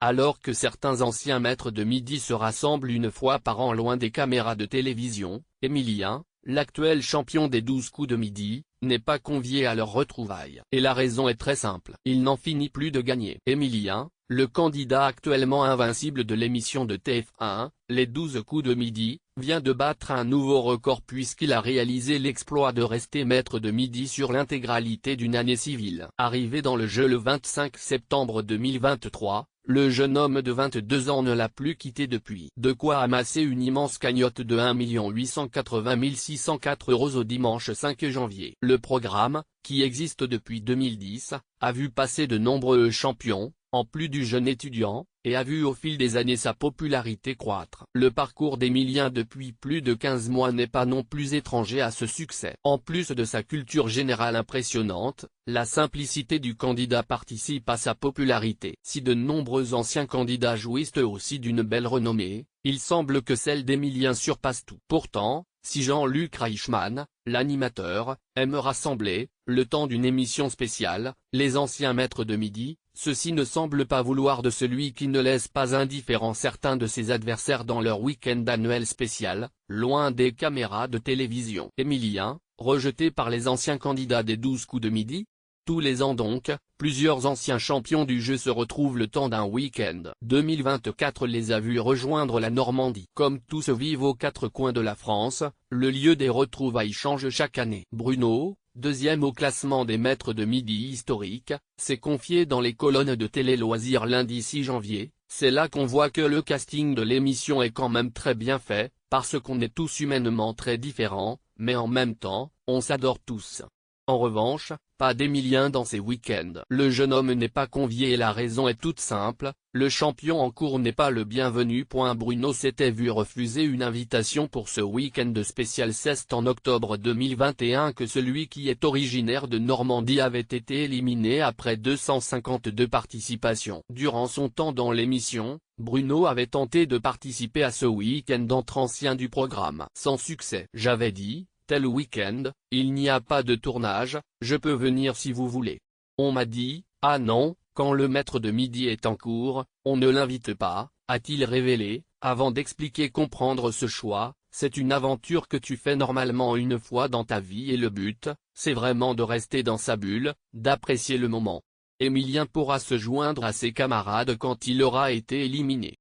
Alors que certains anciens maîtres de midi se rassemblent une fois par an loin des caméras de télévision, Emilien, l'actuel champion des 12 coups de midi, n'est pas convié à leurs retrouvailles. Et la raison est très simple. Il n'en finit plus de gagner. Emilien, le candidat actuellement invincible de l'émission de TF1, les 12 coups de midi, vient de battre un nouveau record puisqu'il a réalisé l'exploit de rester maître de midi sur l'intégralité d'une année civile. Arrivé dans le jeu le 25 septembre 2023, le jeune homme de 22 ans ne l'a plus quitté depuis. De quoi amasser une immense cagnotte de 1 880 604 € au dimanche 5 janvier. Le programme, qui existe depuis 2010, a vu passer de nombreux champions, en plus du jeune étudiant, et a vu au fil des années sa popularité croître. Le parcours d'Emilien depuis plus de 15 mois n'est pas non plus étranger à ce succès. En plus de sa culture générale impressionnante, la simplicité du candidat participe à sa popularité. Si de nombreux anciens candidats jouissent eux aussi d'une belle renommée, il semble que celle d'Emilien surpasse tout. Pourtant, si Jean-Luc Reichmann, l'animateur, aime rassembler, le temps d'une émission spéciale, les anciens maîtres de midi, ceux-ci ne semblent pas vouloir de celui qui ne laisse pas indifférent certains de ses adversaires dans leur week-end annuel spécial, loin des caméras de télévision. Emilien, rejeté par les anciens candidats des 12 coups de midi. Tous les ans donc, plusieurs anciens champions du jeu se retrouvent le temps d'un week-end. 2024 les a vus rejoindre la Normandie. Comme tous se vivent aux quatre coins de la France, le lieu des retrouvailles change chaque année. Bruno, deuxième au classement des maîtres de midi historiques, s'est confié dans les colonnes de Télé Loisirs lundi 6 janvier, c'est là qu'on voit que le casting de l'émission est quand même très bien fait, parce qu'on est tous humainement très différents, mais en même temps, on s'adore tous. En revanche, pas d'Emilien dans ses week-ends. Le jeune homme n'est pas convié et la raison est toute simple, le champion en cours n'est pas le bienvenu. Bruno s'était vu refuser une invitation pour ce week-end spécial. C'est en octobre 2021 que celui qui est originaire de Normandie avait été éliminé après 252 participations. Durant son temps dans l'émission, Bruno avait tenté de participer à ce week-end entre anciens du programme. Sans succès. J'avais dit, tel week-end, il n'y a pas de tournage, je peux venir si vous voulez. On m'a dit, ah non, quand le maître de midi est en cours, on ne l'invite pas, a-t-il révélé, avant d'expliquer comprendre ce choix, c'est une aventure que tu fais normalement une fois dans ta vie et le but, c'est vraiment de rester dans sa bulle, d'apprécier le moment. Emilien pourra se joindre à ses camarades quand il aura été éliminé.